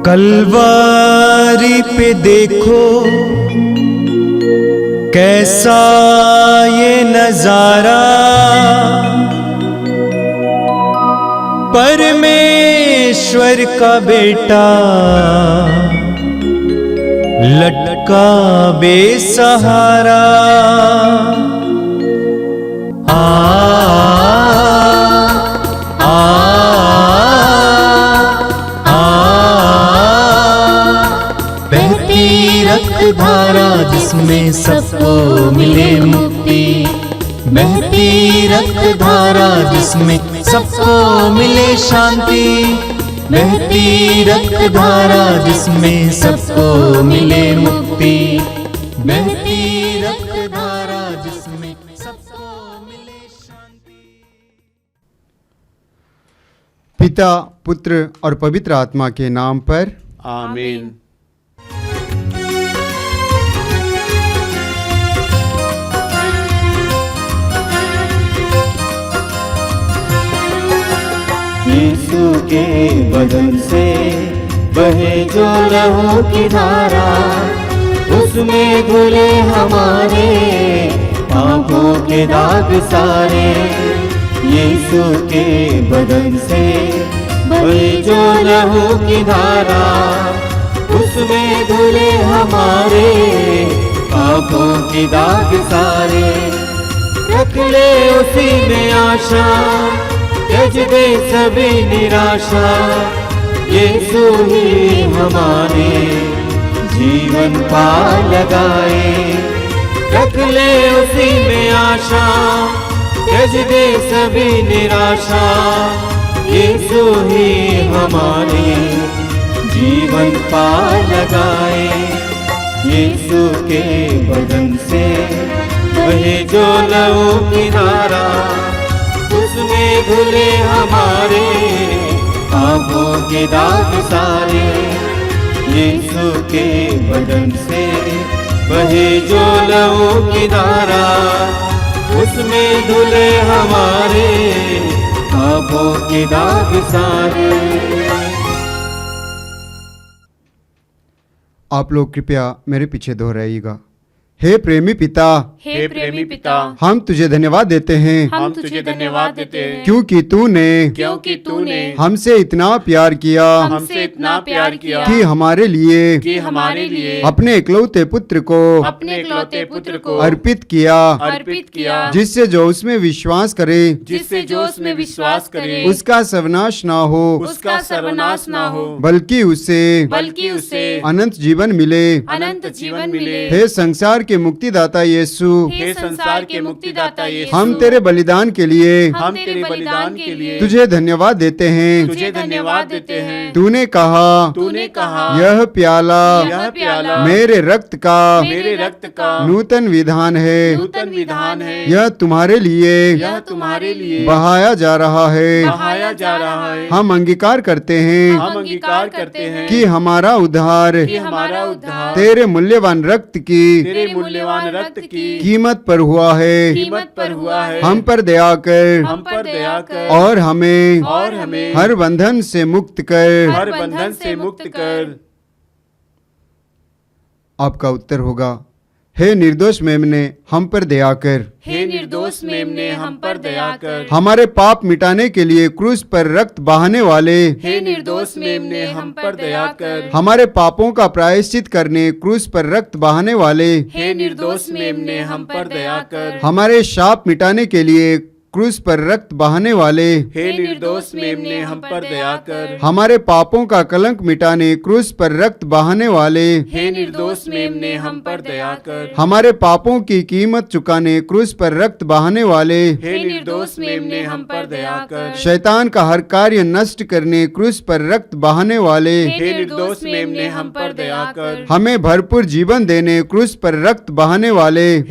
कलवारी पे देखो कैसा ये नजारा, परमेश्वर का बेटा लटका बेसहारा। रक्त धारा जिसमें सबको मिले मुक्ति, बहती रक्त धारा जिसमें सबको मिले शांति, बहती रक्त धारा जिसमें सबको मिले मुक्ति, बहती रक्त धारा जिसमें सबको मिले शांति। पिता, पुत्र और पवित्र आत्मा के नाम पर आमीन। यीशु के बदन से बहे जो लहू की धारा, उसमें धुले हमारे पापों के दाग सारे। यीशु के बदन से बहे जो लहू की धारा, उसमें धुले हमारे पापों के दाग सारे। रख ले उसी में आशा, त्यज दे सभी निराशा, यीशु ही हमारे जीवन पार लगाए। रख ले उसी में आशा, त्यज दे सभी निराशा, यीशु ही हमारे जीवन पार लगाए। यीशु के बदन से बहे जो लहू की धारा, उसमें धुले हमारे पापों के दाग सारे। यीशु के बदन से बहे जो लहू की धारा, उसमें धुले हमारे पापों के दाग सारे। आप लोग कृपया मेरे पीछे दोहराइएगा। हे प्रेमी पिता, हे प्रेमी पिता, हम तुझे धन्यवाद देते हैं, हम तुझे धन्यवाद देते हैं, क्योंकि तूने हमसे इतना प्यार किया, हमसे इतना प्यार किया कि हमारे लिए अपने इकलौते पुत्र को अर्पित किया, जिससे जो उसमें विश्वास करे उसका सर्वनाश ना हो, बल्कि उससे अनंत जीवन मिले। हे संसार के मुक्तिदाता यीशु, हम तेरे बलिदान के लिए तुझे धन्यवाद देते हैं। तूने कहा यह प्याला मेरे रक्त का नूतन विधान है, यह तुम्हारे लिए बहाया जा रहा है। हम अंगीकार करते हैं कि हमारा उद्धार तेरे मूल्यवान रक्त की कीमत पर हुआ है। हम पर दया कर और हमें हर बंधन से मुक्त कर। आपका उत्तर होगा, हे निर्दोष मेमने हम पर दया कर। हमारे पाप मिटाने के लिए क्रूस पर रक्त बहाने वाले, हमारे पापों का प्रायश्चित करने क्रूस पर रक्त बहाने वाले, हमारे शाप मिटाने के लिए क्रूस पर रक्त बहाने वाले, हमारे पापों का कलंक मिटाने क्रूस पर रक्त बहाने वाले, हमारे पापों की कीमत चुकाने क्रूस पर रक्त बहाने वाले, शैतान का हर कार्य नष्ट करने क्रूस पर रक्त बहाने वाले, हमें भरपूर जीवन देने क्रूस पर रक्त बहाने वाले,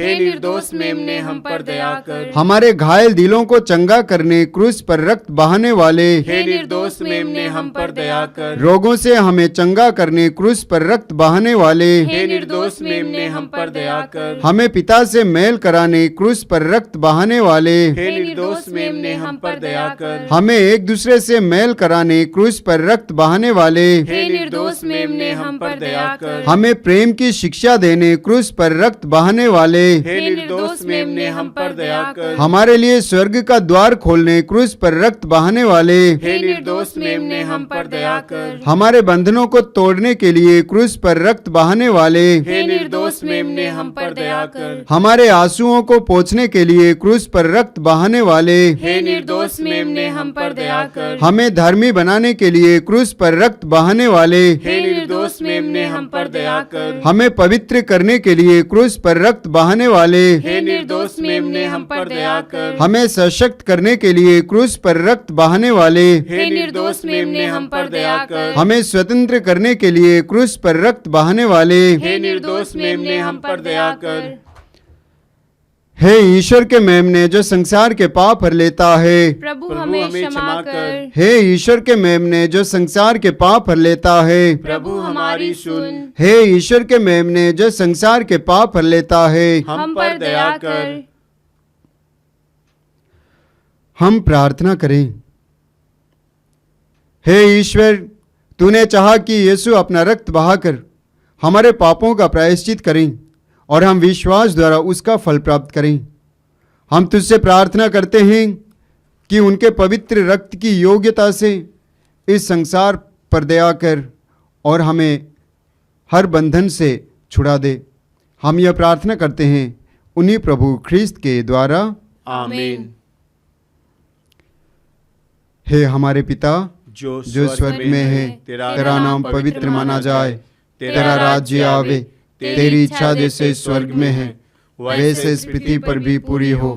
हमारे घायल दिलों घायलों को चंगा करने क्रूस पर रक्त बहाने वाले, हे निर्दोष मेमने हम पर दया कर। रोगों से हमें चंगा करने क्रूस पर रक्त बहाने वाले, हे निर्दोष मेमने हम पर दया कर। हमें पिता से मेल कराने क्रूस पर रक्त बहाने वाले, हे निर्दोष मेमने हम पर दया कर। हमें एक दूसरे से मेल कराने क्रूस पर रक्त बहाने वाले, हे निर्दोष मेमने हम पर दया कर। हमें प्रेम की शिक्षा देने क्रूस पर रक्त बहाने वाले, हे निर्दोष मेमने हम पर दया कर। हमारे लिए स्वर्ग का द्वार खोलने क्रूस पर रक्त बहाने वाले, हे निर्दोष मेमने हम पर दया कर। हमारे बंधनों को तोड़ने के लिए क्रूस पर रक्त बहाने वाले, हे निर्दोष मेमने हम पर दया कर। हमारे आंसुओं को पोंछने के लिए क्रूस पर रक्त बहाने वाले, हे निर्दोष मेमने हम पर दया कर। हमें धर्मी बनाने के लिए क्रूस पर रक्त बहाने वाले, हे निर्दोष मेमने हम पर दया कर। हमें पवित्र करने के लिए क्रूस पर रक्त बहाने वाले, हे निर्दोष मेमने हम पर दया कर। हमें सशक्त करने के लिए क्रूस पर रक्त बहाने वाले, हे निर्दोष मेमने हम पर दया कर। हमें स्वतंत्र करने के लिए क्रूस पर रक्त बहाने वाले, हे निर्दोष मेमने हम पर दया कर। हे ईश्वर के मेमने जो संसार के पाप हर लेता है, प्रभु प्रभु हमें हमें क्षमा कर। हे ईश्वर के मेमने जो संसार के पाप हर लेता है, प्रभु हमारी सुन। हे ईश्वर के मेमने जो संसार के पाप हर लेता है, हम पर दया कर। हम प्रार्थना करें। हे ईश्वर, तूने चाहा कि यीशु अपना रक्त बहाकर हमारे पापों का प्रायश्चित करें और हम विश्वास द्वारा उसका फल प्राप्त करें। हम तुझसे प्रार्थना करते हैं कि उनके पवित्र रक्त की योग्यता से इस संसार पर दया कर और हमें हर बंधन से छुड़ा दे। हम यह प्रार्थना करते हैं उन्हीं प्रभु ख्रीस्त के द्वारा, आमीन। हे हमारे पिता जो जो स्वर्ग में है, तेरा नाम पवित्र माना जाए, तेरा राज्य आवे, तेरी इच्छा जैसे स्वर्ग में है वैसे इस पृथ्वी पर भी पूरी हो।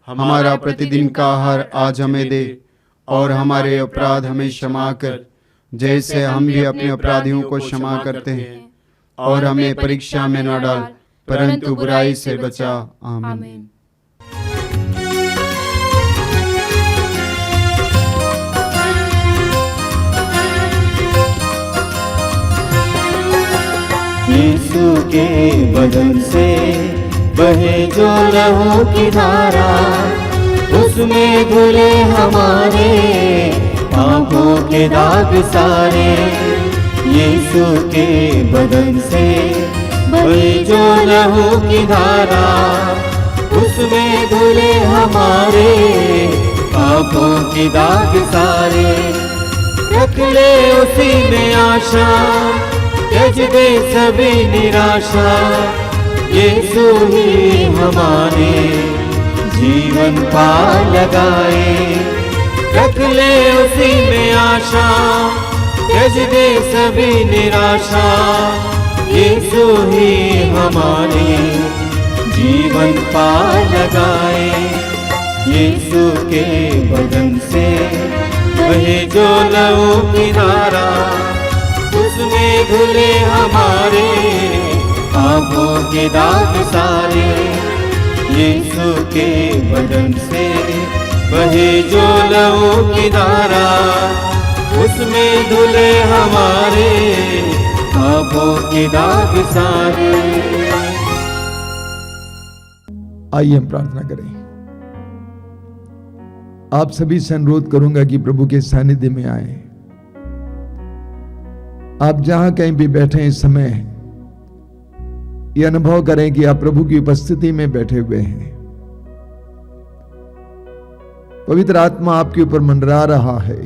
हमारा प्रतिदिन का आहार आज हमें दे और हमारे अपराध हमें क्षमा कर जैसे हम भी अपने अपराधियों को क्षमा करते हैं, और हमें परीक्षा में न डाल परंतु बुराई से बचा। आमीन। यीशु के बदन से बहे जो लहू की धारा, उसमें धुले हमारे पापों के दाग सारे। यीशु के बदन से बहे जो लहू की धारा, उसमें धुले हमारे पापों के दाग सारे। रख ले उसी में आशा, त्यज दे सभी निराशा। यीशु ही हमारे जीवन पार लगाए। रख ले उसी में आशा, त्यज दे सभी निराशा। यीशु ही हमारे जीवन पार लगाए। यीशु के बदन से बहे जो लहू की धारा, उसमें धुले हमारे पापों के दाग सारे। यीशु के बदन से बहे जो लहू की धारा, उसमें धुले हमारे पापों के दाग सारे। आइए हम प्रार्थना करें। आप सभी से अनुरोध करूंगा कि प्रभु के सानिध्य में आए। आप जहां कहीं भी बैठे इस समय ये अनुभव करें कि आप प्रभु की उपस्थिति में बैठे हुए हैं। पवित्र आत्मा आपके ऊपर मंडरा रहा है।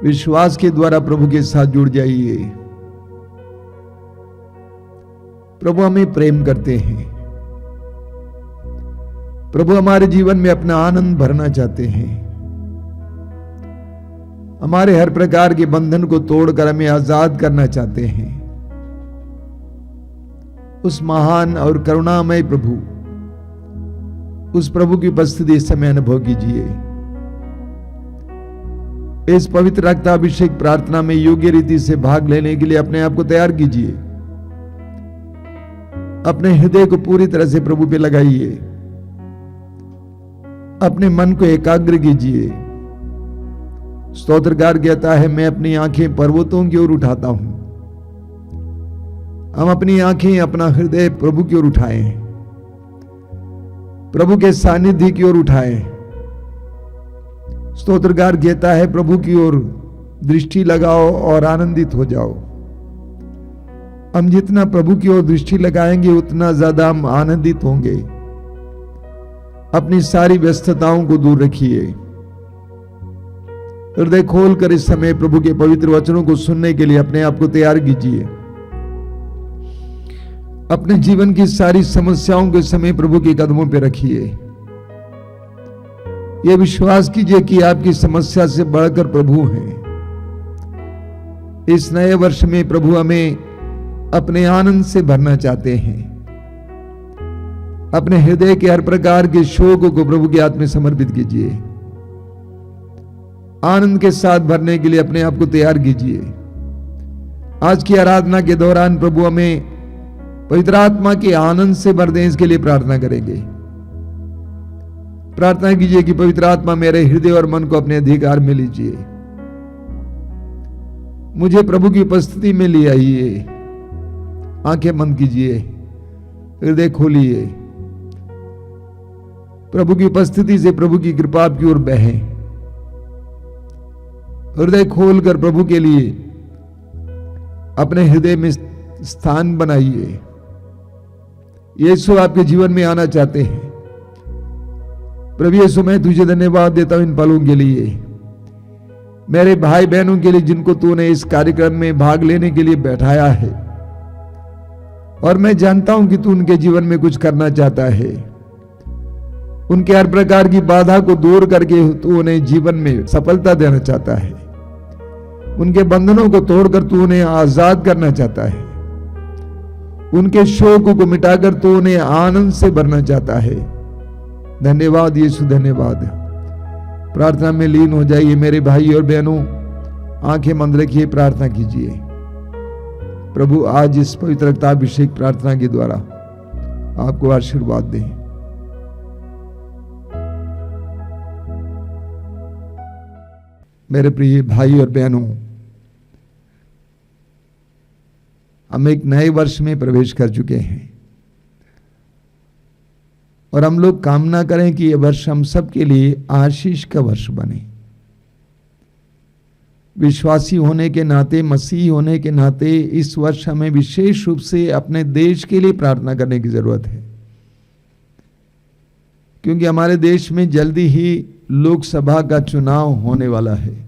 विश्वास के द्वारा प्रभु के साथ जुड़ जाइए। प्रभु हमें प्रेम करते हैं। प्रभु हमारे जीवन में अपना आनंद भरना चाहते हैं। हमारे हर प्रकार के बंधन को तोड़कर हमें आजाद करना चाहते हैं। उस महान और करुणामय प्रभु, उस प्रभु की उपस्थिति इस समय अनुभव कीजिए। इस पवित्र रक्ताभिषेक प्रार्थना में योग्य रीति से भाग लेने के लिए अपने आप को तैयार कीजिए। अपने हृदय को पूरी तरह से प्रभु पे लगाइए अपने मन को एकाग्र कीजिए। स्तोत्रकार कहता है, मैं अपनी आंखें पर्वतों की ओर उठाता हूं। हम अपनी आंखें, अपना हृदय प्रभु की ओर उठाएं, प्रभु के सानिध्य की ओर उठाएं। स्तोत्रकार कहता है, प्रभु की ओर दृष्टि लगाओ और आनंदित हो जाओ। हम जितना प्रभु की ओर दृष्टि लगाएंगे उतना ज्यादा हम आनंदित होंगे। अपनी सारी व्यस्तताओं को दूर रखिए। हृदय खोलकर इस समय प्रभु के पवित्र वचनों को सुनने के लिए अपने आप को तैयार कीजिए। अपने जीवन की सारी समस्याओं के समय प्रभु के कदमों पर रखिए। यह विश्वास कीजिए कि आपकी समस्या से बढ़कर प्रभु हैं। इस नए वर्ष में प्रभु हमें अपने आनंद से भरना चाहते हैं। अपने हृदय के हर प्रकार के शोक को प्रभु के हाथ में समर्पित कीजिए। आनंद के साथ भरने के लिए अपने आप को तैयार कीजिए। आज की आराधना के दौरान प्रभु हमें पवित्र आत्मा के आनंद से भर दें, इसके लिए प्रार्थना करेंगे। प्रार्थना कीजिए कि पवित्र आत्मा मेरे हृदय और मन को अपने अधिकार में लीजिए। मुझे प्रभु की उपस्थिति में ले आइए। आंखें बंद कीजिए, हृदय खोलिए। प्रभु की उपस्थिति से प्रभु की कृपा की ओर बहें। हृदय खोलकर प्रभु के लिए अपने हृदय में स्थान बनाइए। यीशु आपके जीवन में आना चाहते हैं। प्रभु यीशु, मैं तुझे धन्यवाद देता हूं इन पलों के लिए, मेरे भाई बहनों के लिए जिनको तूने इस कार्यक्रम में भाग लेने के लिए बैठाया है। और मैं जानता हूं कि तू उनके जीवन में कुछ करना चाहता है। उनके हर प्रकार की बाधा को दूर करके तू उन्हें जीवन में सफलता देना चाहता है। उनके बंधनों को तोड़कर तू उन्हें आजाद करना चाहता है। उनके शोक को मिटाकर तू उन्हें आनंद से भरना चाहता है। धन्यवाद यीशु, धन्यवाद। प्रार्थना में लीन हो जाइए मेरे भाई और बहनों। आंखें बंद रखिए, प्रार्थना कीजिए। प्रभु आज इस पवित्र रक्ताभिषेक प्रार्थना के द्वारा आपको आशीर्वाद दें। मेरे प्रिय भाई और बहनों, हम एक नए वर्ष में प्रवेश कर चुके हैं और हम लोग कामना करें कि यह वर्ष हम सब के लिए आशीष का वर्ष बने। विश्वासी होने के नाते, मसीही होने के नाते इस वर्ष हमें विशेष रूप से अपने देश के लिए प्रार्थना करने की जरूरत है, क्योंकि हमारे देश में जल्दी ही लोकसभा का चुनाव होने वाला है।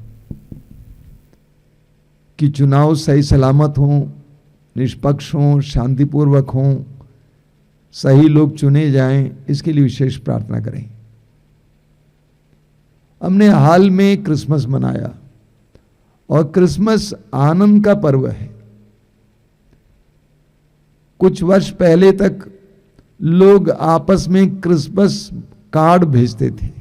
कि चुनाव सही सलामत हों, निष्पक्ष हों, शांतिपूर्वक हों, सही लोग चुने जाएं, इसके लिए विशेष प्रार्थना करें। हमने हाल में क्रिसमस मनाया और क्रिसमस आनंद का पर्व है। कुछ वर्ष पहले तक लोग आपस में क्रिसमस कार्ड भेजते थे।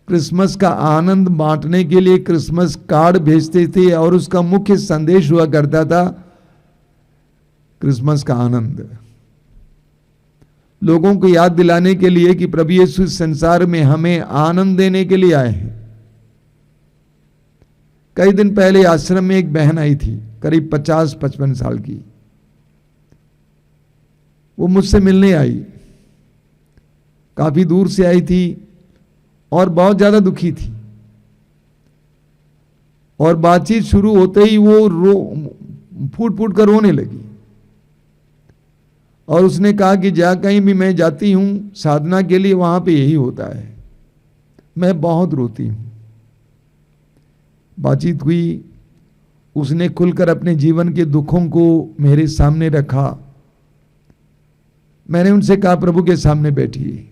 क्रिसमस का आनंद बांटने के लिए क्रिसमस कार्ड भेजते थे और उसका मुख्य संदेश हुआ करता था क्रिसमस का आनंद। लोगों को याद दिलाने के लिए कि प्रभु यीशु संसार में हमें आनंद देने के लिए आए हैं। कई दिन पहले आश्रम में एक बहन आई थी, करीब 50-55 साल की। वो मुझसे मिलने आई, काफी दूर से आई थी और बहुत ज्यादा दुखी थी। और बातचीत शुरू होते ही वो फूट फूट कर रोने लगी और उसने कहा कि जहाँ कहीं भी मैं जाती हूं साधना के लिए, वहां पे यही होता है, मैं बहुत रोती हूं। बातचीत हुई, उसने खुलकर अपने जीवन के दुखों को मेरे सामने रखा। मैंने उनसे कहा प्रभु के सामने बैठिए।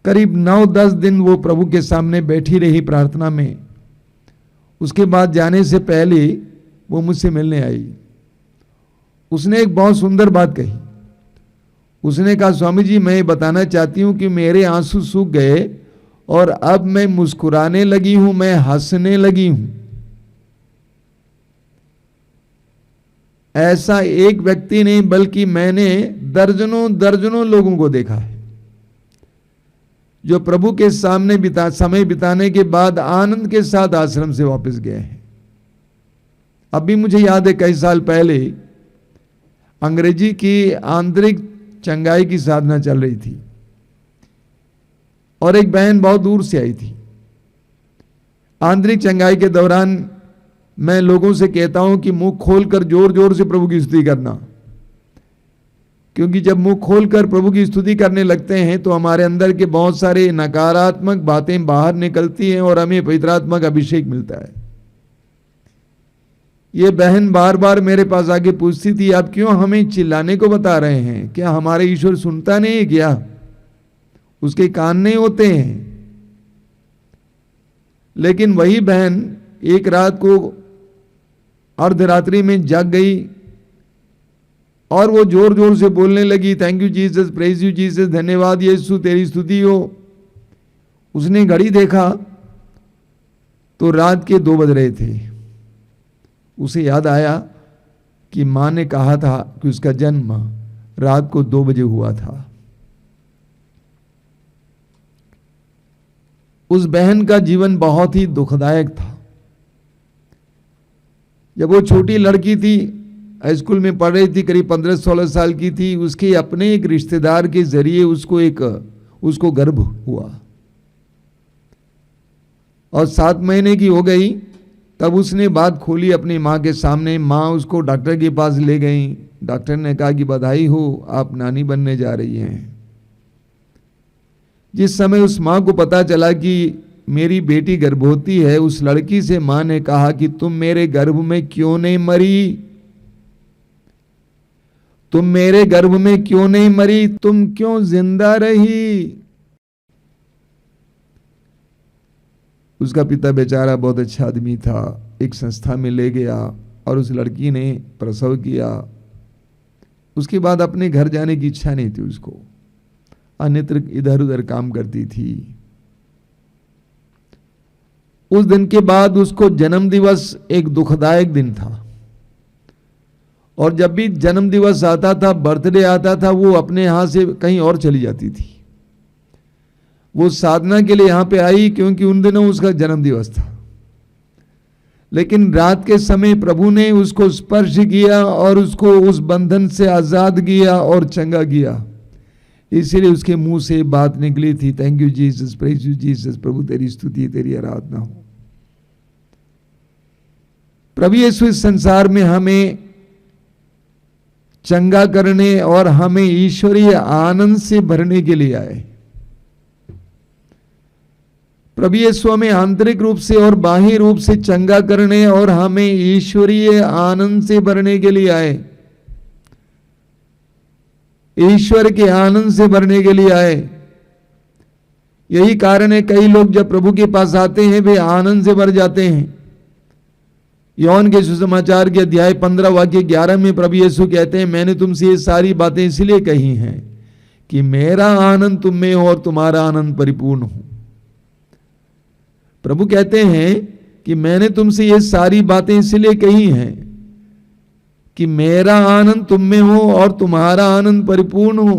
करीब 9-10 दिन वो प्रभु के सामने बैठी रही प्रार्थना में। उसके बाद जाने से पहले वो मुझसे मिलने आई। उसने एक बहुत सुंदर बात कही। उसने कहा, स्वामी जी, मैं ये बताना चाहती हूं कि मेरे आंसू सूख गए और अब मैं मुस्कुराने लगी हूं, मैं हंसने लगी हूं। ऐसा एक व्यक्ति नहीं बल्कि मैंने दर्जनों दर्जनों लोगों को देखा है। जो प्रभु के सामने समय बिताने के बाद आनंद के साथ आश्रम से वापस गए हैं। अभी मुझे याद है कई साल पहले अंग्रेजी की आंतरिक चंगाई की साधना चल रही थी और एक बहन बहुत दूर से आई थी। आंतरिक चंगाई के दौरान मैं लोगों से कहता हूं कि मुंह खोलकर जोर जोर से प्रभु की स्तुति करना, क्योंकि जब मुंह खोलकर प्रभु की स्तुति करने लगते हैं तो हमारे अंदर के बहुत सारे नकारात्मक बातें बाहर निकलती हैं और हमें पवित्र आत्मा का अभिषेक मिलता है। ये बहन बार बार मेरे पास आके पूछती थी, आप क्यों हमें चिल्लाने को बता रहे हैं? क्या हमारे ईश्वर सुनता नहीं है क्या? उसके कान नहीं होते हैं? लेकिन वही बहन एक रात को अर्धरात्रि में जाग गई और वो जोर जोर से बोलने लगी, thank you Jesus, praise you Jesus, धन्यवाद यीशु, तेरी स्तुति हो। उसने घड़ी देखा तो रात के 2 बज रहे थे। उसे याद आया कि मां ने कहा था कि उसका जन्म रात को 2 बजे हुआ था। उस बहन का जीवन बहुत ही दुखदायक था। जब वो छोटी लड़की थी, स्कूल में पढ़ रही थी, करीब 15-16 साल की थी, उसके अपने एक रिश्तेदार के जरिए उसको गर्भ हुआ और 7 महीने की हो गई तब उसने बात खोली अपनी माँ के सामने। माँ उसको डॉक्टर के पास ले गई। डॉक्टर ने कहा कि बधाई हो, आप नानी बनने जा रही हैं। जिस समय उस माँ को पता चला कि मेरी बेटी गर्भवती है, उस लड़की से माँ ने कहा कि तुम मेरे गर्भ में क्यों नहीं मरी? तुम मेरे गर्भ में क्यों नहीं मरी? तुम क्यों जिंदा रही? उसका पिता बेचारा बहुत अच्छा आदमी था, एक संस्था में ले गया और उस लड़की ने प्रसव किया। उसके बाद अपने घर जाने की इच्छा नहीं थी उसको, अन्यत्र इधर उधर काम करती थी। उस दिन के बाद उसको जन्म दिवस एक दुखदायक दिन था और जब भी जन्म दिवस आता था, बर्थडे आता था, वो अपने यहां से कहीं और चली जाती थी। वो साधना के लिए यहां पे आई क्योंकि उन दिनों उसका जन्म दिवस था। लेकिन रात के समय प्रभु ने उसको स्पर्श किया और उसको उस बंधन से आजाद किया और चंगा किया। इसीलिए उसके मुंह से बात निकली थी, thank you Jesus, praise you Jesus, प्रभु तेरी स्तुति, तेरी आराधना हो। प्रभु यीशु इस संसार में हमें चंगा करने और हमें ईश्वरीय आनंद से भरने के लिए आए। प्रभु यीशु हमें आंतरिक रूप से और बाह्य रूप से चंगा करने और हमें ईश्वरीय आनंद से भरने के लिए आए। ईश्वर के आनंद से भरने के लिए आए। यही कारण है कई लोग जब प्रभु के पास आते हैं वे आनंद से भर जाते हैं। योहन के सुसमाचार के अध्याय 15 वाक्य 11 में प्रभु यीशु कहते हैं, मैंने तुमसे ये सारी बातें इसलिए कही हैं कि मेरा आनंद तुम में हो और तुम्हारा आनंद परिपूर्ण हो। प्रभु कहते हैं कि मैंने तुमसे ये सारी बातें इसलिए कही हैं कि मेरा आनंद तुम में हो और तुम्हारा आनंद परिपूर्ण हो।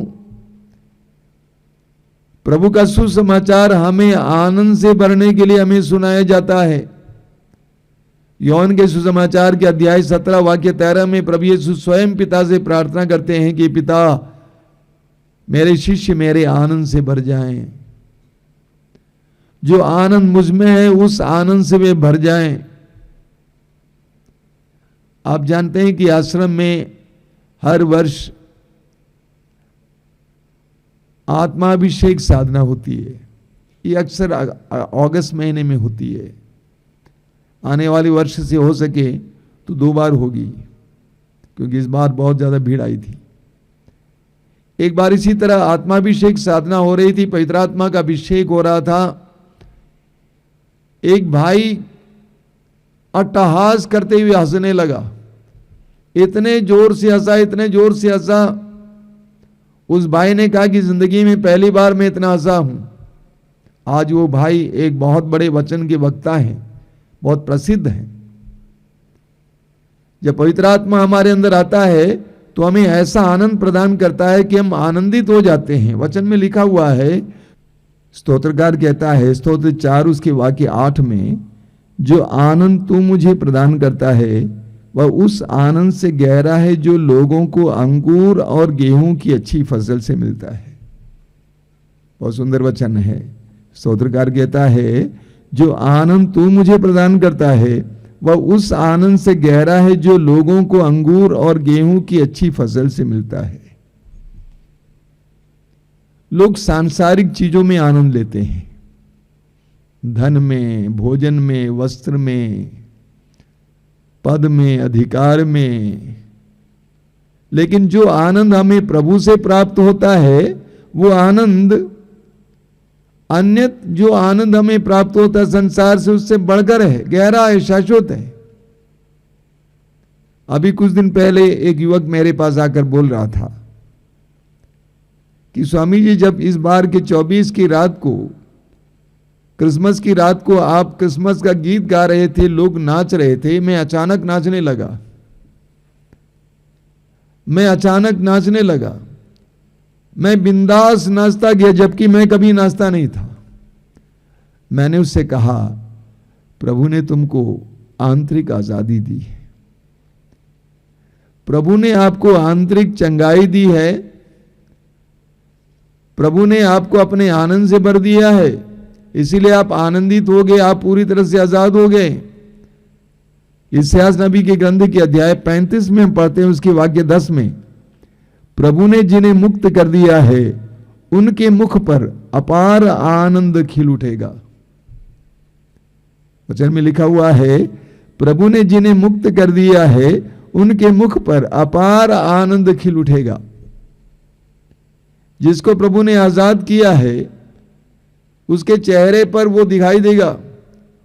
प्रभु का सुसमाचार हमें आनंद से भरने के लिए हमें सुनाया जाता है। योहन के सुसमाचार के अध्याय 17 वाक्य 13 में प्रभु यीशु स्वयं पिता से प्रार्थना करते हैं कि पिता, मेरे शिष्य मेरे आनंद से भर जाएं। जो आनंद मुझ में है उस आनंद से वे भर जाएं। आप जानते हैं कि आश्रम में हर वर्ष आत्माभिषेक साधना होती है। ये अक्सर अगस्त महीने में होती है। आने वाले वर्ष से हो सके तो 2 बार होगी, क्योंकि इस बार बहुत ज्यादा भीड़ आई थी। एक बार इसी तरह आत्माभिषेक साधना हो रही थी, पवित्र आत्मा का अभिषेक हो रहा था। एक भाई अट्टहास करते हुए हंसने लगा। इतने जोर से हंसा, इतने जोर से हंसा, उस भाई ने कहा कि जिंदगी में पहली बार मैं इतना हंसा हूं। आज वो भाई एक बहुत बड़े वचन के वक्ता हैं, बहुत प्रसिद्ध हैं। जब पवित्र आत्मा हमारे अंदर आता है तो हमें ऐसा आनंद प्रदान करता है कि हम आनंदित हो जाते हैं। वचन में लिखा हुआ है, स्तोत्रकार कहता है स्तोत्र 4 उसके वाक्य 8 में, जो आनंद तू मुझे प्रदान करता है वह उस आनंद से गहरा है जो लोगों को अंगूर और गेहूं की अच्छी फसल से मिलता है। बहुत सुंदर वचन है। स्तोत्रकार कहता है जो आनंद तू मुझे प्रदान करता है वह उस आनंद से गहरा है जो लोगों को अंगूर और गेहूं की अच्छी फसल से मिलता है। लोग सांसारिक चीजों में आनंद लेते हैं, धन में, भोजन में, वस्त्र में, पद में, अधिकार में, लेकिन जो आनंद हमें प्रभु से प्राप्त होता है वो आनंद अन्य जो आनंद हमें प्राप्त होता है संसार से उससे बढ़कर है, गहरा है, शाश्वत है। अभी कुछ दिन पहले एक युवक मेरे पास आकर बोल रहा था कि स्वामी जी जब इस बार के 24 की रात को, क्रिसमस की रात को आप क्रिसमस का गीत गा रहे थे, लोग नाच रहे थे, मैं अचानक नाचने लगा। मैं बिंदास नाचता गया जबकि मैं कभी नाचता नहीं था। मैंने उससे कहा प्रभु ने तुमको आंतरिक आजादी दी है, प्रभु ने आपको आंतरिक चंगाई दी है, प्रभु ने आपको अपने आनंद से भर दिया है, इसीलिए आप आनंदित हो गए, आप पूरी तरह से आजाद हो गए। इस्यास नबी के ग्रंथ के अध्याय 35 में हम पढ़ते हैं उसके वाक्य 10 में, प्रभु ने जिन्हें मुक्त कर दिया है उनके मुख पर अपार आनंद खिल उठेगा। वचन में लिखा हुआ है प्रभु ने जिन्हें मुक्त कर दिया है उनके मुख पर अपार आनंद खिल उठेगा। जिसको प्रभु ने आजाद किया है उसके चेहरे पर वो दिखाई देगा,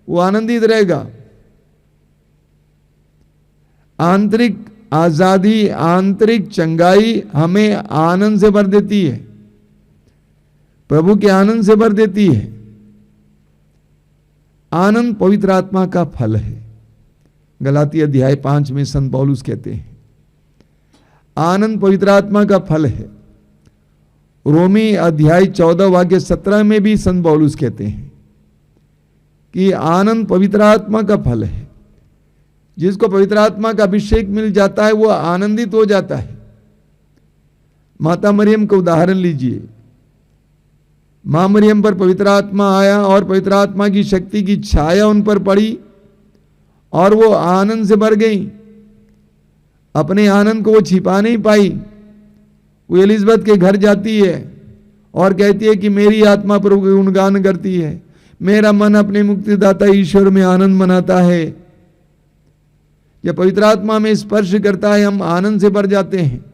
वो आनंदित रहेगा। आंतरिक आजादी, आंतरिक चंगाई हमें आनंद से भर देती है, प्रभु के आनंद से भर देती है। आनंद पवित्र आत्मा का फल है। गलाती अध्याय 5 में संत पौलुस कहते हैं आनंद पवित्र आत्मा का फल है। रोमी अध्याय 14 वाक्य 17 में भी संत पौलुस कहते हैं कि आनंद पवित्र आत्मा का फल है। जिसको पवित्र आत्मा का अभिषेक मिल जाता है वो आनंदित हो जाता है। माता मरियम का उदाहरण लीजिए, मां मरियम पर पवित्र आत्मा आया और पवित्र आत्मा की शक्ति की छाया उन पर पड़ी और वो आनंद से भर गई। अपने आनंद को वो छिपा नहीं पाई। वो एलिजबेथ के घर जाती है और कहती है कि मेरी आत्मा प्रभु का गुणगान करती है, मेरा मन अपने मुक्तिदाता ईश्वर में आनंद मनाता है। जब पवित्र आत्मा में स्पर्श करता है हम आनंद से भर जाते हैं।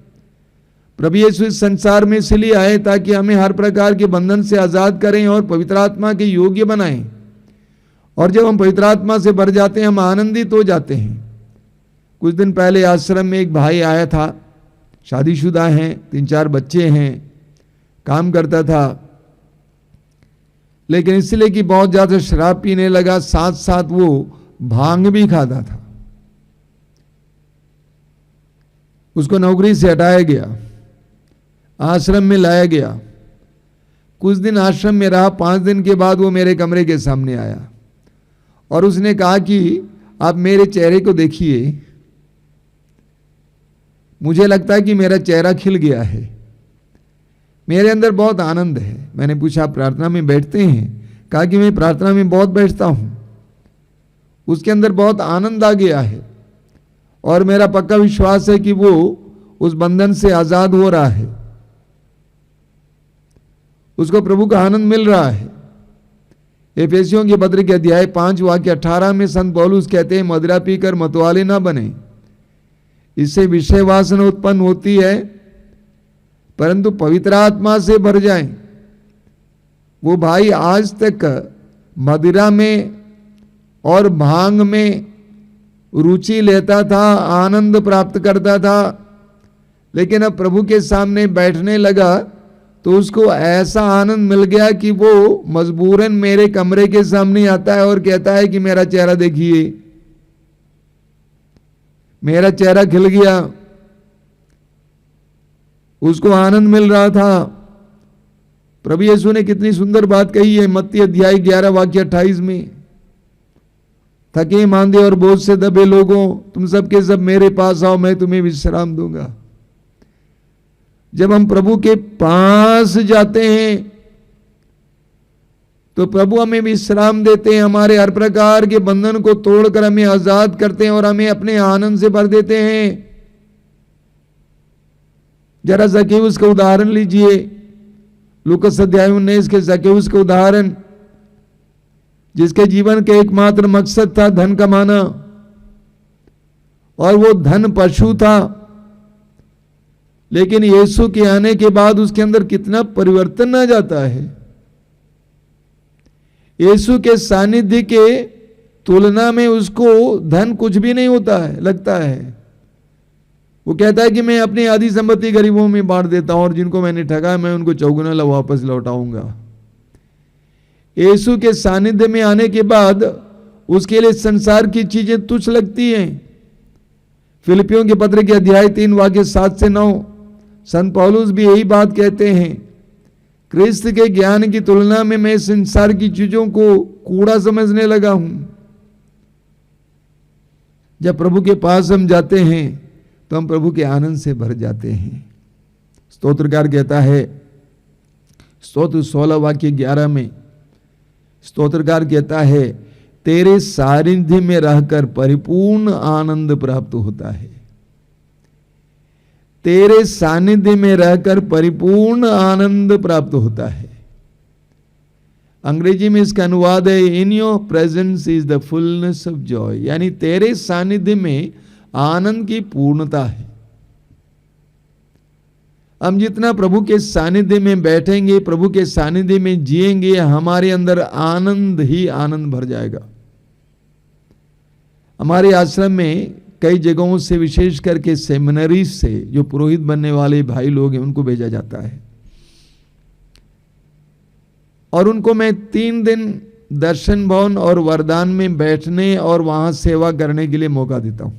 प्रभु यीशु इस संसार में इसलिए आए ताकि हमें हर प्रकार के बंधन से आजाद करें और पवित्र आत्मा के योग्य बनाएं। और जब हम पवित्र आत्मा से भर जाते हैं हम आनंदित हो जाते हैं। कुछ दिन पहले आश्रम में एक भाई आया था, शादीशुदा हैं, 3-4 बच्चे हैं, काम करता था, लेकिन इसलिए कि बहुत ज्यादा शराब पीने लगा, साथ साथ वो भांग भी खाता था। उसको नौकरी से हटाया गया, आश्रम में लाया गया। कुछ दिन आश्रम में रहा, 5 दिन के बाद वो मेरे कमरे के सामने आया और उसने कहा कि आप मेरे चेहरे को देखिए, मुझे लगता है कि मेरा चेहरा खिल गया है, मेरे अंदर बहुत आनंद है। मैंने पूछा आप प्रार्थना में बैठते हैं? कहा कि मैं प्रार्थना में बहुत बैठता हूं। उसके अंदर बहुत आनंद आ गया है और मेरा पक्का विश्वास है कि वो उस बंधन से आजाद हो रहा है, उसको प्रभु का आनंद मिल रहा है। एफेसियों के पत्र के अध्याय 5 वाक्य 18 में संत पौलुस कहते हैं मदिरा पीकर मतवाले ना बने, इससे विषय वासना उत्पन्न होती है, परंतु पवित्र आत्मा से भर जाएं। वो भाई आज तक मदिरा में और भांग में रुचि लेता था, आनंद प्राप्त करता था, लेकिन अब प्रभु के सामने बैठने लगा तो उसको ऐसा आनंद मिल गया कि वो मजबूरन मेरे कमरे के सामने आता है और कहता है कि मेरा चेहरा देखिए, मेरा चेहरा खिल गया। उसको आनंद मिल रहा था, प्रभु यीशु ने कितनी सुंदर बात कही है मत्ती अध्याय 11 वाक्य 28 में, थके मांदे और बोझ से दबे लोगों, तुम सबके सब मेरे पास आओ, मैं तुम्हें विश्राम दूंगा। जब हम प्रभु के पास जाते हैं तो प्रभु हमें विश्राम देते हैं, हमारे हर प्रकार के बंधन को तोड़कर हमें आजाद करते हैं और हमें अपने आनंद से भर देते हैं। जरा जक्केउस का उदाहरण लीजिए, लूकास अध्याय 19 के जक्केउस का उदाहरण, जिसके जीवन का एकमात्र मकसद था धन कमाना, और वो धन पशु था। लेकिन यीशु के आने के बाद उसके अंदर कितना परिवर्तन आ जाता है। यीशु के सानिध्य के तुलना में उसको धन कुछ भी नहीं होता है, लगता है। वो कहता है कि मैं अपनी आधी संपत्ति गरीबों में बांट देता हूं और जिनको मैंने ठगा मैं उनको चौगुना वापस लौटाऊंगा। यीशु के सानिध्य में आने के बाद उसके लिए संसार की चीजें तुच्छ लगती हैं। फिलिपियों के पत्र के अध्याय 3 वाक्य 7 से 9 संत पौलुस भी यही बात कहते हैं, क्रिस्त के ज्ञान की तुलना में मैं संसार की चीजों को कूड़ा समझने लगा हूं। जब प्रभु के पास हम जाते हैं तो हम प्रभु के आनंद से भर जाते हैं। स्तोत्रकार कहता है, स्तोत्र 16 वाक्य 11 में स्तोत्रकार कहता है, तेरे सानिध्य में रहकर परिपूर्ण आनंद प्राप्त होता है। तेरे सानिध्य में रहकर परिपूर्ण आनंद प्राप्त होता है। अंग्रेजी में इसका अनुवाद है, in your presence is the fullness of Joy, यानी तेरे सानिध्य में आनंद की पूर्णता है। हम जितना प्रभु के सानिध्य में बैठेंगे, प्रभु के सानिध्य में जिएंगे, हमारे अंदर आनंद ही आनंद भर जाएगा। हमारे आश्रम में कई जगहों से, विशेष करके सेमिनरी से जो पुरोहित बनने वाले भाई लोग हैं उनको भेजा जाता है और उनको मैं 3 दिन दर्शन भवन और वरदान में बैठने और वहां सेवा करने के लिए मौका देता हूं।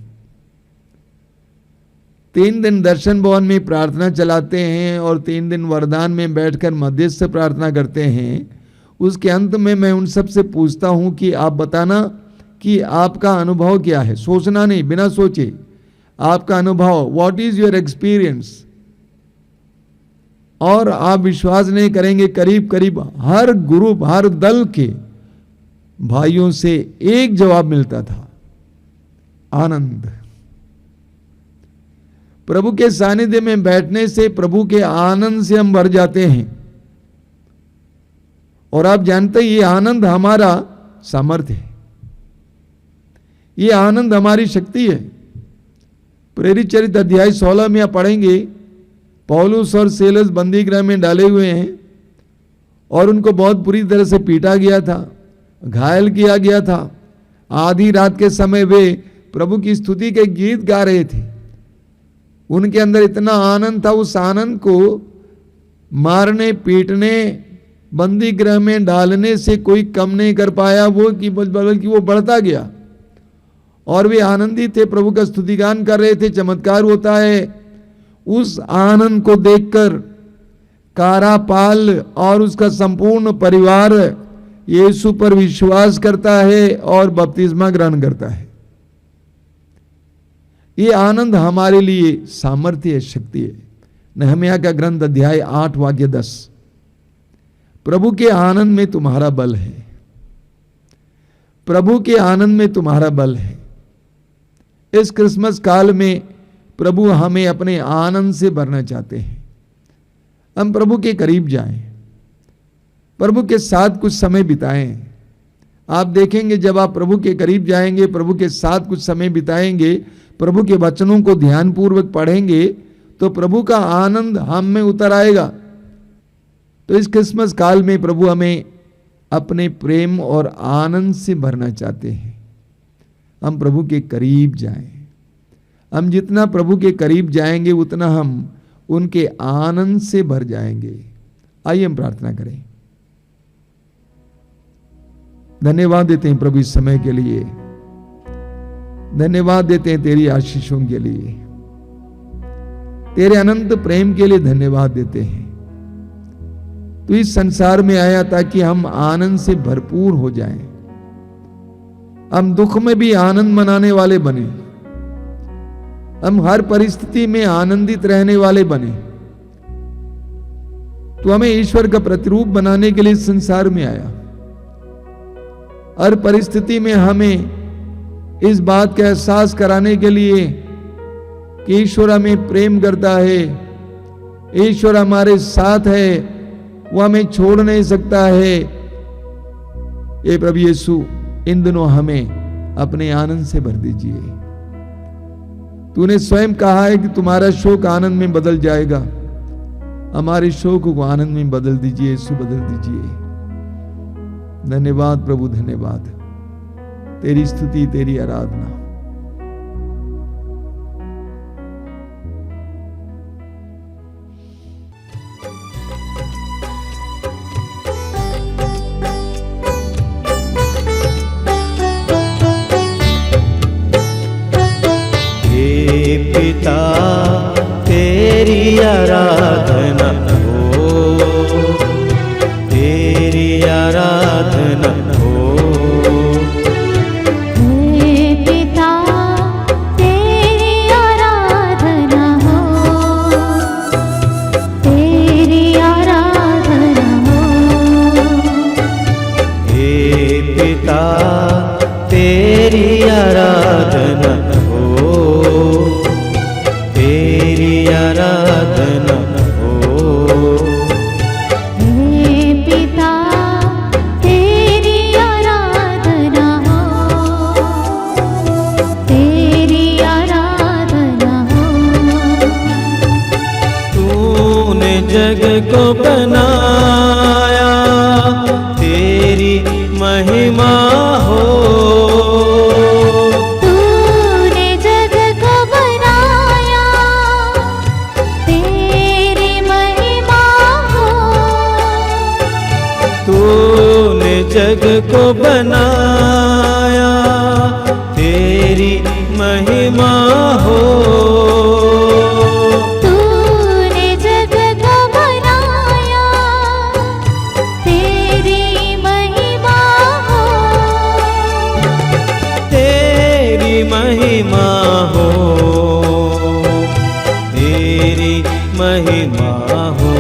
3 दिन दर्शन भवन में प्रार्थना चलाते हैं और 3 दिन वरदान में बैठकर मध्यस्थ प्रार्थना करते हैं। उसके अंत में मैं उन सब से पूछता हूं कि आप बताना कि आपका अनुभव क्या है। सोचना नहीं, बिना सोचे आपका अनुभव, व्हाट इज योर एक्सपीरियंस। और आप विश्वास नहीं करेंगे, करीब करीब हर ग्रुप, हर दल के भाइयों से एक जवाब मिलता था, आनंद। प्रभु के सानिध्य में बैठने से, प्रभु के आनंद से हम भर जाते हैं। और आप जानते हैं ये आनंद हमारा सामर्थ्य है, ये आनंद हमारी शक्ति है। प्रेरित चरित अध्याय 16 में आप पढ़ेंगे, पौलुस और सीलस बंदी गृह में डाले हुए हैं और उनको बहुत बुरी तरह से पीटा गया था, घायल किया गया था। आधी रात के समय वे प्रभु की स्तुति के गीत गा रहे थे। उनके अंदर इतना आनंद था, उस आनंद को मारने, पीटने, बंदी गृह में डालने से कोई कम नहीं कर पाया, वो कि बल्कि वो बढ़ता गया। और वे आनंदित थे, प्रभु का स्तुतिगान कर रहे थे। चमत्कार होता है, उस आनंद को देखकर कारापाल और उसका संपूर्ण परिवार यीशु पर विश्वास करता है और बपतिस्मा ग्रहण करता है। ये आनंद हमारे लिए सामर्थ्य है, शक्ति है। नहम्याह का ग्रंथ अध्याय 8 वाक्य 10, प्रभु के आनंद में तुम्हारा बल है, प्रभु के आनंद में तुम्हारा बल है। इस क्रिसमस काल में प्रभु हमें अपने आनंद से भरना चाहते हैं। हम प्रभु के करीब जाएं, प्रभु के साथ कुछ समय बिताएं। आप देखेंगे जब आप प्रभु के करीब जाएंगे, प्रभु के साथ कुछ समय बिताएंगे, प्रभु के वचनों को ध्यानपूर्वक पढ़ेंगे, तो प्रभु का आनंद हम में उतर आएगा। तो इस क्रिसमस काल में प्रभु हमें अपने प्रेम और आनंद से भरना चाहते हैं। हम प्रभु के करीब जाएं। हम जितना प्रभु के करीब जाएंगे उतना हम उनके आनंद से भर जाएंगे। आइए हम प्रार्थना करें। धन्यवाद देते हैं प्रभु इस समय के लिए, धन्यवाद देते हैं तेरी आशीषों के लिए, तेरे अनंत प्रेम के लिए धन्यवाद देते हैं। तू इस संसार में आया ताकि हम आनंद से भरपूर हो जाएं, हम दुख में भी आनंद मनाने वाले बने, हम हर परिस्थिति में आनंदित रहने वाले बने। तू हमें ईश्वर का प्रतिरूप बनाने के लिए संसार में आया। हर परिस्थिति में हमें इस बात का एहसास कराने के लिए कि ईश्वर हमें प्रेम करता है, ईश्वर हमारे साथ है, वो हमें छोड़ नहीं सकता है। हे प्रभु यीशु, इन दिनों हमें अपने आनंद से भर दीजिए। तूने स्वयं कहा है कि तुम्हारा शोक आनंद में बदल जाएगा। हमारे शोक को आनंद में बदल दीजिए यीशु, बदल दीजिए। धन्यवाद प्रभु, धन्यवाद। तेरी स्तुति, तेरी आराधना। हे पिता तेरी आराधना हो, तेरी आराधना हो। हे पिता तेरी आराधना हो, तेरी आराधना हो। हे पिता तेरी आराधना हो, तेरी आराधना हो। हे पिता तेरी आराधना हो, तेरी आराधना हो। तूने जग को बनाया, तेरी महिमा हो। तूने जग को बनाया, तेरी महिमा हो। तूने जग को बनाया, तेरी महिमा हो। तूने जग को बनाया, तेरी महिमा हो। तेरी महिमा हो, तेरी महिमा हो।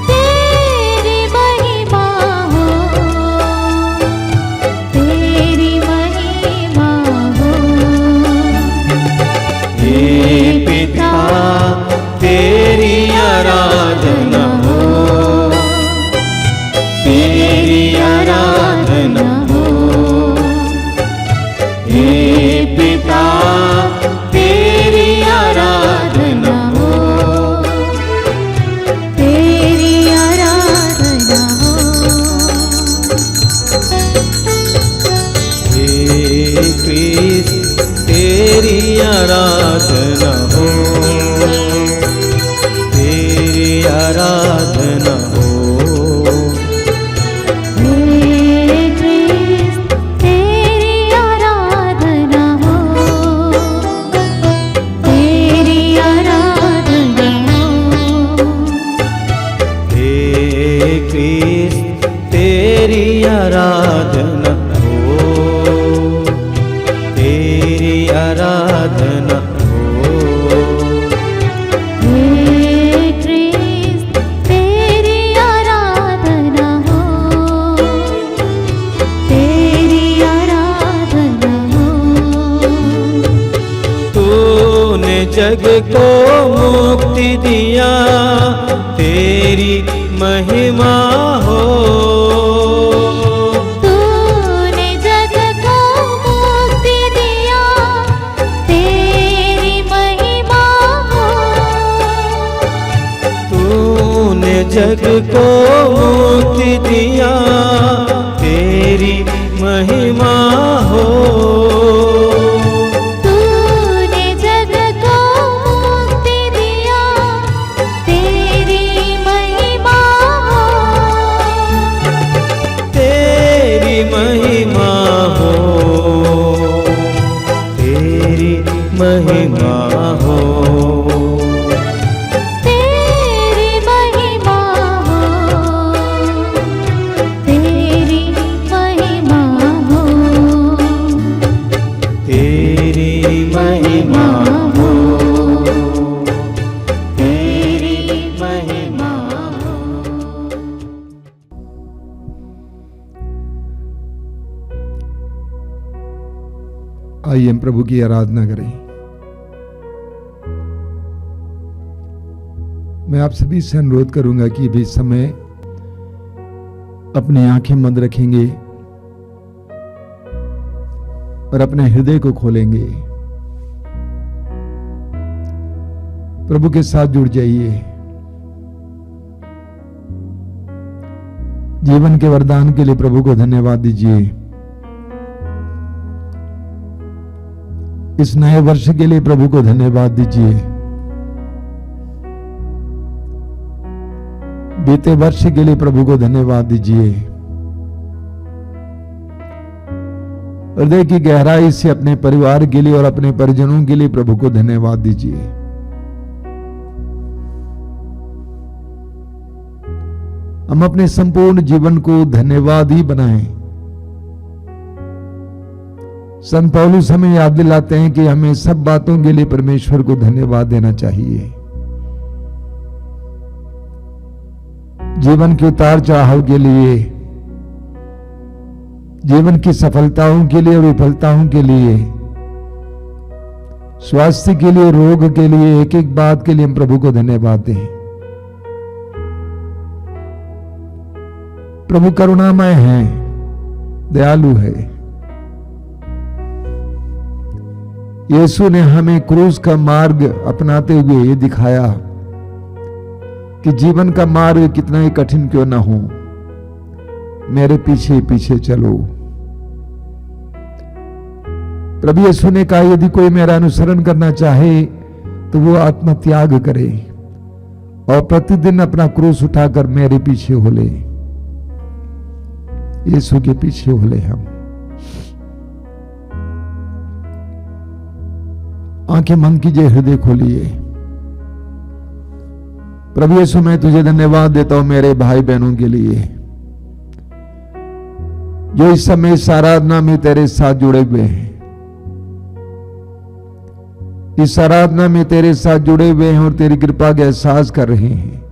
तेरी महिमा हो, तेरी महिमा हो। हे पिता तेरी आराधना हो, तेरी आराधना हो। हे पिता तेरी आराधना हो, तेरी आराधना हो। हे क्रिस्त तेरी आराधना हो, तेरी आराधना हो। हे क्रिस्त तेरी आराधना हो, तेरी आराधना हो। हे क्रिस्त तेरी आराधना हो, तेरी आराधना हो। हे क्रिस्त तेरी आराधना हो, तेरी आराधना हो। तूने जग को मुक्ति दिया, तेरी महिमा हो। तूने जग को मुक्ति दिया, तेरी महिमा हो। तूने जग को मुक्ति दिया, तेरी महिमा हो। तूने जग को मुक्ति दिया, तेरी महिमा हो। आइए हम प्रभु की आराधना करें। मैं आप सभी से अनुरोध करूंगा कि भी समय अपनी आंखें बंद रखेंगे और अपने हृदय को खोलेंगे, प्रभु के साथ जुड़ जाइए। जीवन के वरदान के लिए प्रभु को धन्यवाद दीजिए। इस नए वर्ष के लिए प्रभु को धन्यवाद दीजिए। बीते वर्ष के लिए प्रभु को धन्यवाद दीजिए। हृदय की गहराई से अपने परिवार के लिए और अपने परिजनों के लिए प्रभु को धन्यवाद दीजिए। हम अपने संपूर्ण जीवन को धन्यवाद ही बनाएं। संत पौलुस हमें याद दिलाते हैं कि हमें सब बातों के लिए परमेश्वर को धन्यवाद देना चाहिए। जीवन के उतार चढ़ाव के लिए, जीवन की सफलताओं के लिए और विफलताओं के लिए, स्वास्थ्य के लिए, रोग के लिए, एक एक बात के लिए हम प्रभु को धन्यवाद दें। प्रभु करुणामय है, दयालु है। यीशु ने हमें क्रूस का मार्ग अपनाते हुए ये दिखाया कि जीवन का मार्ग कितना ही कठिन क्यों ना हो, मेरे पीछे पीछे चलो। प्रभु यीशु ने कहा, यदि कोई मेरा अनुसरण करना चाहे तो वो आत्मत्याग करे और प्रतिदिन अपना क्रूस उठाकर मेरे पीछे हो ले। यीशु के पीछे हो ले हम। आंखें बंद कीजिए, हृदय खोलिए। प्रभु यीशु, मैं तुझे धन्यवाद देता हूं मेरे भाई बहनों के लिए जो इस समय इस आराधना में तेरे साथ जुड़े हुए हैं। इस आराधना में तेरे साथ जुड़े हुए हैं और तेरी कृपा का एहसास कर रहे हैं।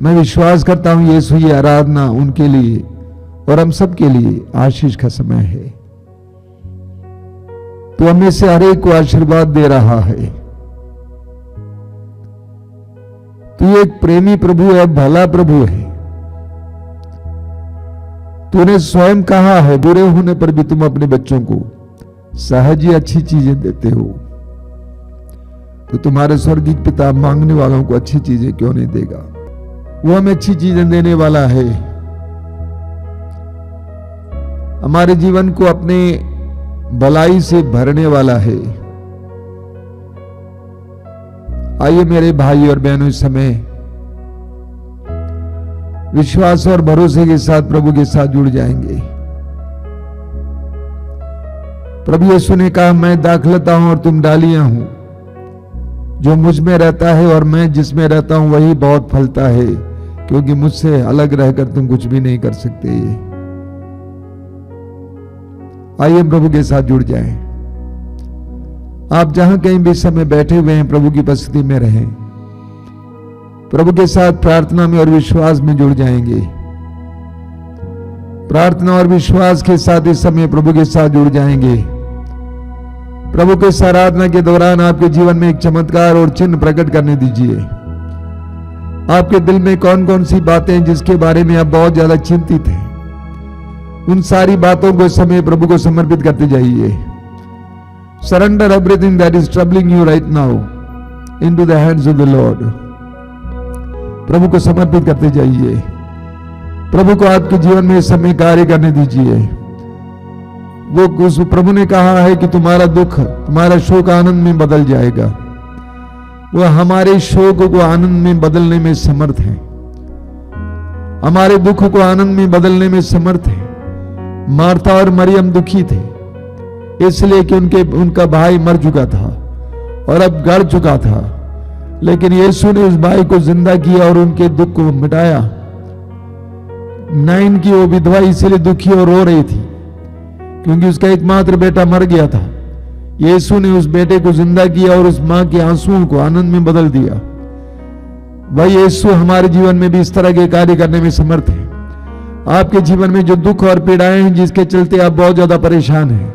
मैं विश्वास करता हूं यीशु, ये आराधना उनके लिए और हम सब के लिए आशीष का समय है। तो हमें से हर एक को आशीर्वाद दे रहा है। तू एक प्रेमी प्रभु है, भला प्रभु है। तूने स्वयं कहा है, बुरे होने पर भी तुम अपने बच्चों को सहज ही अच्छी चीजें देते हो। तो तुम्हारे स्वर्गीय पिता मांगने वालों को अच्छी चीजें क्यों नहीं देगा? वो हमें अच्छी चीजें देने वाला है। हमारे जीवन को अपने भलाई से भरने वाला है। आइए मेरे भाई और बहनों, इस समय विश्वास और भरोसे के साथ प्रभु के साथ जुड़ जाएंगे। प्रभु यीशु ने कहा, मैं दाखलता हूं और तुम डालियां हूं। जो मुझ में रहता है और मैं जिसमें रहता हूं वही बहुत फलता है, क्योंकि मुझसे अलग रहकर तुम कुछ भी नहीं कर सकते। आइए प्रभु के साथ जुड़ जाएं। आप जहां कहीं भी समय बैठे हुए हैं, प्रभु की उपस्थिति में रहें। प्रभु के साथ प्रार्थना में और विश्वास में जुड़ जाएंगे। प्रार्थना और विश्वास के साथ इस समय प्रभु के साथ जुड़ जाएंगे। प्रभु के आराधना के दौरान आपके जीवन में एक चमत्कार और चिन्ह प्रकट करने दीजिए। आपके दिल में कौन कौन सी बातें जिसके बारे में आप बहुत ज्यादा चिंतित हैं, उन सारी बातों को इस समय प्रभु को समर्पित करते जाइए। Surrender everything that is troubling you right now into the hands of the Lord. प्रभु को समर्पित करते जाइए। प्रभु को आपके जीवन में इस समय कार्य करने दीजिए। वो उस प्रभु ने कहा है कि तुम्हारा दुख, तुम्हारा शोक आनंद में बदल जाएगा। वो हमारे शोक को आनंद में बदलने में समर्थ है। हमारे दुख को आनंद में बदलने में समर्थ है। मार्था और मरियम दुखी थे इसलिए कि उनका भाई मर चुका था और अब गड़ चुका था, लेकिन यीशु ने उस भाई को जिंदा किया और उनके दुख को मिटाया। नाइन की वो विधवा इसलिए दुखी और रो रही थी क्योंकि उसका एकमात्र बेटा मर गया था। यीशु ने उस बेटे को जिंदा किया और उस मां के आंसुओं को आनंद में बदल दिया। वही यीशु हमारे जीवन में भी इस तरह के कार्य करने में समर्थ है। आपके जीवन में जो दुख और पीड़ाएं हैं जिसके चलते आप बहुत ज्यादा परेशान हैं,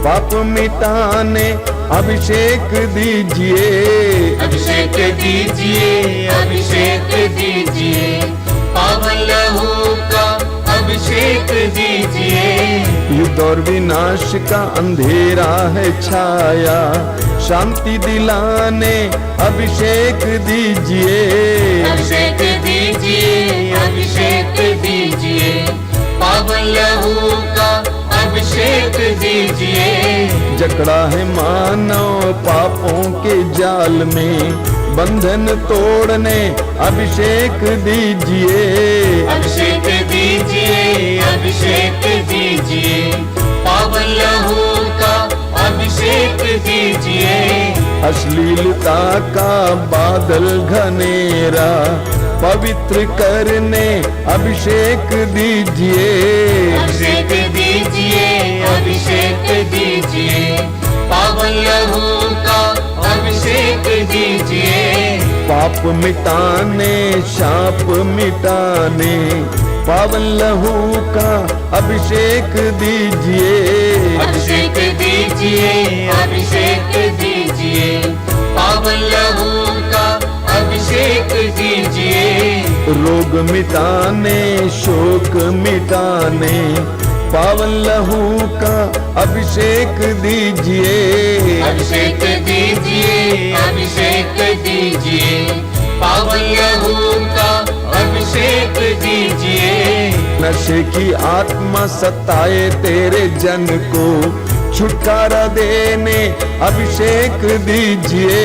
पाप मिटाने अभिषेक दीजिए, अभिषेक दीजिए, अभिषेक दीजिए, पावन लहू का अभिषेक दीजिए। युद्ध और विनाश का अंधेरा है छाया, शांति दिलाने अभिषेक दीजिए, अभिषेक दीजिए, अभिषेक दीजिए, पावन लहू का अभिषेक दीजिए। जकड़ा है मानव पापों के जाल में, बंधन तोड़ने अभिषेक दीजिए, अभिषेक दीजिए, अभिषेक दीजिए, पावन लहू का अभिषेक दीजिए। अश्लीलता का बादल घनेरा पवित्र करने अभिषेक दीजिए, अभिषेक दीजिए, अभिषेक दीजिए, पावन लहू का अभिषेक दीजिए। पाप मिटाने शाप मिटाने पावन लहू का अभिषेक दीजिए, अभिषेक दीजिए, अभिषेक दीजिए, पावन लहू का अभिषेक दीजिए। रोग मिटाने शोक मिटाने पावन लहू का अभिषेक दीजिए, अभिषेक दीजिए, अभिषेक दीजिए, पावन लहू का अभिषेक दीजिए। नशे की आत्मा सताए तेरे जन को छुटकारा देने अभिषेक दीजिए,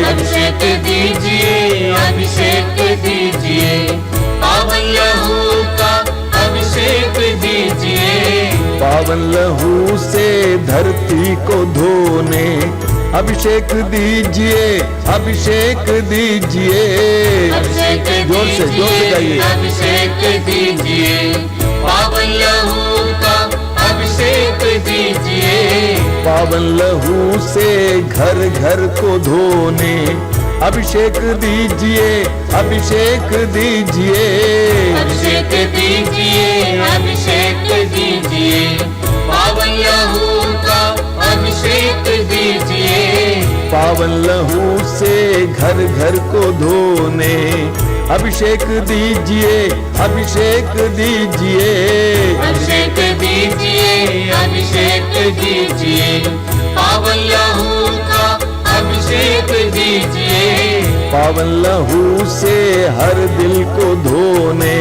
अभिषेक दीजिए, अभिषेक दीजिए, पावन लहू का अभिषेक दीजिए। पावन लहू से धरती को धोने अभिषेक दीजिए, अभिषेक दीजिए। अभिषेक जोर से गाइए। अभिषेक दीजिए, पावन लहू का अभिषेक दीजिए। पावन लहू से घर घर को धोने अभिषेक दीजिए, अभिषेक दीजिए। अभिषेक दीजिए, अभिषेक दीजिए, पावन लहू का अभिषेक दीजिए। पावन लहू से घर घर को धोने अभिषेक दीजिए, अभिषेक दीजिए। अभिषेक दीजिए, अभिषेक दीजिए, पावन लहू का अभिषेक दीजिए। पावन लहू से हर दिल को धोने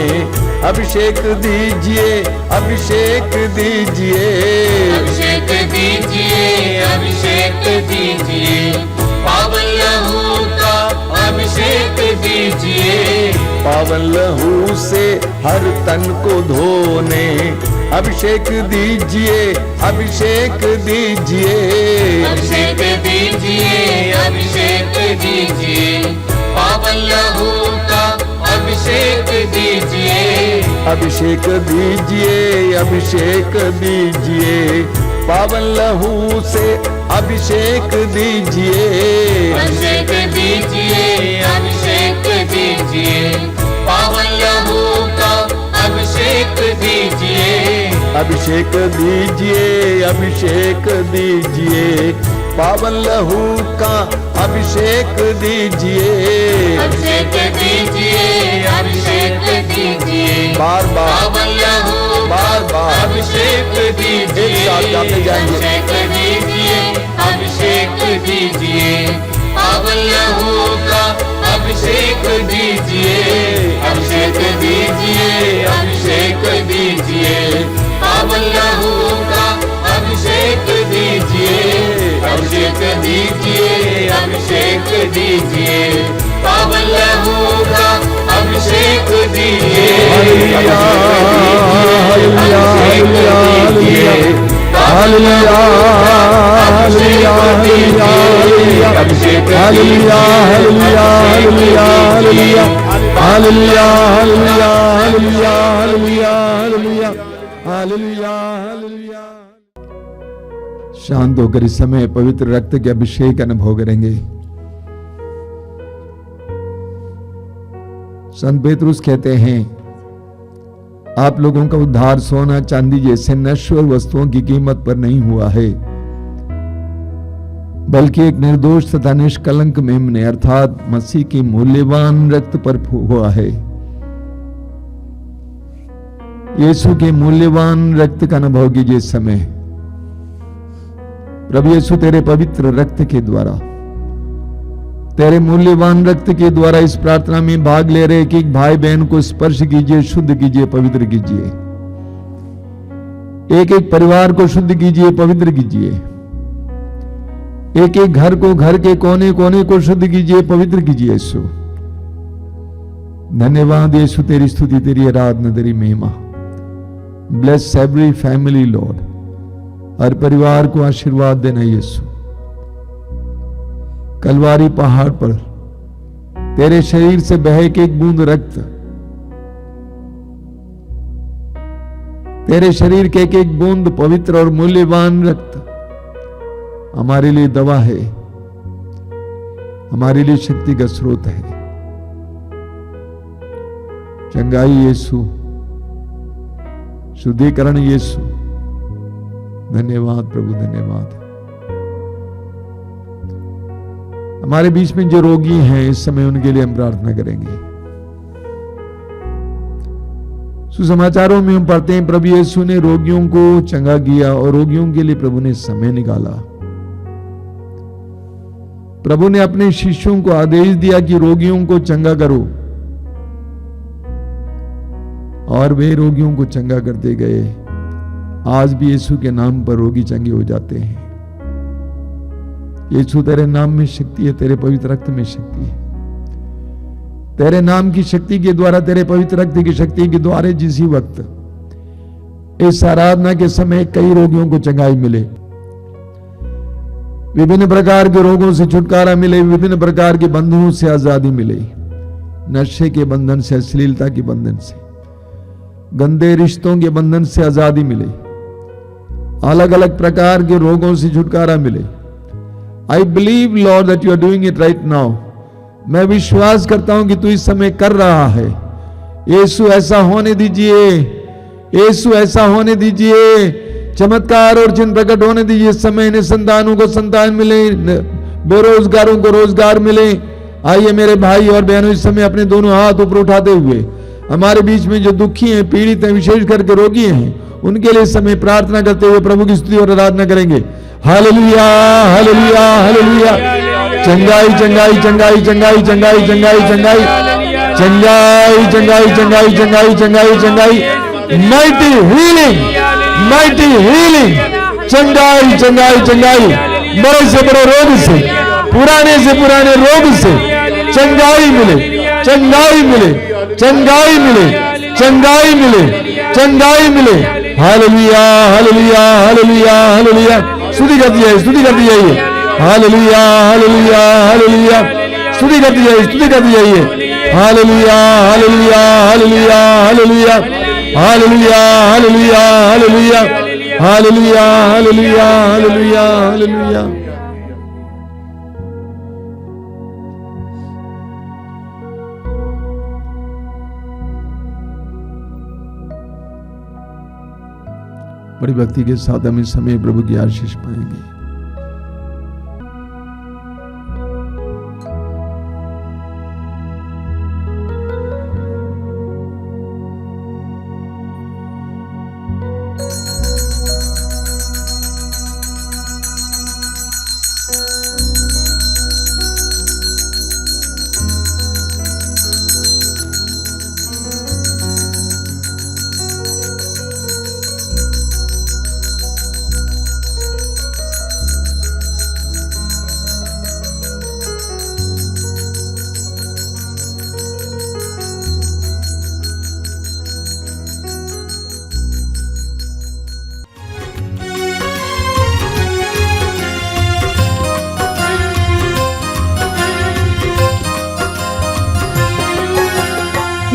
अभिषेक दीजिए, अभिषेक दीजिए। अभिषेक दीजिए, अभिषेक दीजिए, पावन लहू का अभिषेक दीजिए। पावन लहू से हर तन को धोने अभिषेक दीजिए, अभिषेक दीजिए। अभिषेक दीजिए, अभिषेक दीजिए, पावन लहू का अभिषेक दीजिए। अभिषेक दीजिए, अभिषेक दीजिए, पावन लहू से अभिषेक दीजिए। अभिषेक दीजिए, अभिषेक दीजिए, पावन लहू का अभिषेक दीजिए। अभिषेक दीजिए, अभिषेक दीजिए, पावन लहू का अभिषेक दीजिए। अभिषेक दीजिए, अभिषेक दीजिए, बार बार पावन लहू बार बार अभिषेक दीजिए। एक साथ गाते जाएंगे। अभिषेक दीजिए, अभिषेक दीजिए, पावन लहू का अभिषेक दीजिए। अभिषेक दीजिए, अभिषेक दीजिए, पावन लहू का अभिषेक दीजिए। अभिषेक दीजिए, अभिषेक दीजिए, पावन लहू का अभिषेक दीजिए। Hallelujah, hallelujah, hallelujah, hallelujah, hallelujah, hallelujah, hallelujah, hallelujah, hallelujah, hallelujah, hallelujah, hallelujah, hallelujah, hallelujah, hallelujah, hallelujah. शांत होकर इस समय पवित्र रक्त के अभिषेक अनुभव करेंगे। संत पेतरुस कहते हैं, आप लोगों का उद्धार सोना चांदी जैसे नश्वर वस्तुओं की कीमत पर नहीं हुआ है, बल्कि एक निर्दोष तथा निष्कलंक मेमने अर्थात मसीह के मूल्यवान रक्त पर हुआ है। यीशु के मूल्यवान रक्त का अनुभव कीजिए इस समय। प्रभु यीशु तेरे पवित्र रक्त के द्वारा, तेरे मूल्यवान रक्त के द्वारा इस प्रार्थना में भाग ले रहे एक एक भाई बहन को स्पर्श कीजिए, शुद्ध कीजिए, पवित्र कीजिए। एक एक परिवार को शुद्ध कीजिए, पवित्र कीजिए। एक एक घर को, घर के कोने कोने को शुद्ध कीजिए, पवित्र कीजिए। यीशु धन्यवाद, यीशु तेरी स्तुति, तेरी आराधना, तेरी महिमा। ब्लेस एवरी फैमिली लॉर्ड, हर परिवार को आशीर्वाद देना यीशु। कलवारी पहाड़ पर तेरे शरीर से बहे एक एक बूंद रक्त, तेरे शरीर के एक एक बूंद पवित्र और मूल्यवान रक्त हमारे लिए दवा है, हमारे लिए शक्ति का स्रोत है। चंगाई यीशु, शुद्धिकरण यीशु। धन्यवाद प्रभु, धन्यवाद। हमारे बीच में जो रोगी हैं इस समय उनके लिए हम प्रार्थना करेंगे। सुसमाचारों में हम पढ़ते हैं प्रभु यीशु ने रोगियों को चंगा किया और रोगियों के लिए प्रभु ने समय निकाला। प्रभु ने अपने शिष्यों को आदेश दिया कि रोगियों को चंगा करो, और वे रोगियों को चंगा करते गए। आज भी यीशु के नाम पर रोगी चंगे हो जाते हैं। यीशु तेरे नाम में शक्ति है, तेरे पवित्र रक्त में शक्ति है। तेरे नाम की शक्ति के द्वारा, तेरे पवित्र रक्त की शक्ति के द्वारा जिसी वक्त इस आराधना के समय कई रोगियों को चंगाई मिले, विभिन्न प्रकार के रोगों से छुटकारा मिले, विभिन्न प्रकार के बंधनों से आजादी मिले। नशे के बंधन से, अश्लीलता के बंधन से, गंदे रिश्तों के बंधन से आजादी मिले, अलग अलग प्रकार के रोगों से छुटकारा मिले। I believe Lord that you are doing it right now. मैं विश्वास करता हूं कि तू इस समय कर रहा है। यीशु ऐसा होने दीजिए, यीशु ऐसा होने दीजिए। चमत्कार और चिन्ह प्रकट होने दीजिए। इस समय निसंतानों को संतान मिले, बेरोजगारों को रोजगार मिले। आइए मेरे भाई और बहनों, इस समय अपने दोनों हाथ ऊपर उठाते हुए हमारे बीच में जो दुखी हैं, पीड़ित हैं, विशेष करके रोगी हैं, उनके लिए इस समय प्रार्थना करते हुए प्रभु की स्तुति और आराधना करेंगे। Hallelujah, hallelujah, hallelujah. चंगाई, चंगाई, चंगाई, चंगाई, चंगाई, चंगाई, चंगाई, चंगाई, चंगाई, चंगाई, चंगाई, चंगाई, चंगाई, माइटी हीलिंग, माइटी हीलिंग, चंगाई, चंगाई, चंगाई। बड़े से बड़े रोग से, पुराने से पुराने रोग से चंगाई मिले, चंगाई मिले, चंगाई मिले, चंगाई मिले, चंगाई मिले। Hallelujah, hallelujah, hallelujah, hallelujah. स्तुति करती है, स्तुति करती है। Hallelujah, hallelujah, hallelujah. स्तुति करती है, स्तुति करती है। Hallelujah, hallelujah, hallelujah, hallelujah, hallelujah, hallelujah, hallelujah, hallelujah, hallelujah, hallelujah, hallelujah. बड़ी भक्ति के साथ हम इस समय प्रभु की आशीष पाएंगे।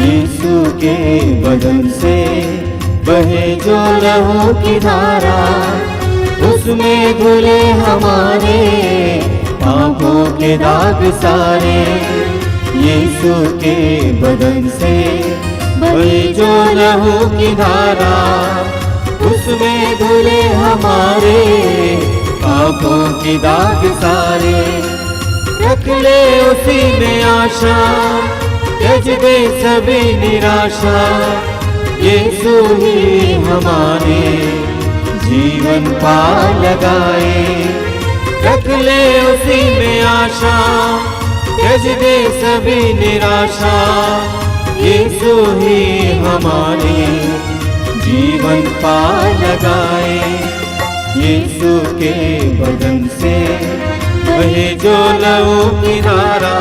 यीशु के बदन से बहे जो लहू की धारा, उसमें धुले हमारे पापों के दाग सारे। यीशु के बदन से बहे जो लहू की धारा, उसमें धुले हमारे पापों के दाग सारे, रख ले उसी में आशा, त्यज दे सभी निराशा, यीशु ही हमारे जीवन पा लगाए। रख ले उसी में आशा, त्यज दे सभी निराशा, यीशु ही हमारे जीवन पा लगाए। यीशु के बदन से बहे जो लहू की धारा,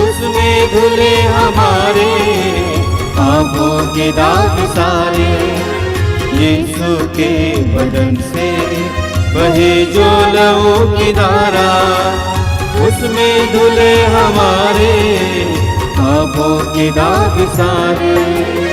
उसमें धुले हमारे पापों के दाग सारे। यीशु के बदन से बहे जो लहू की धारा, उसमें धुले हमारे पापों के दाग सारे।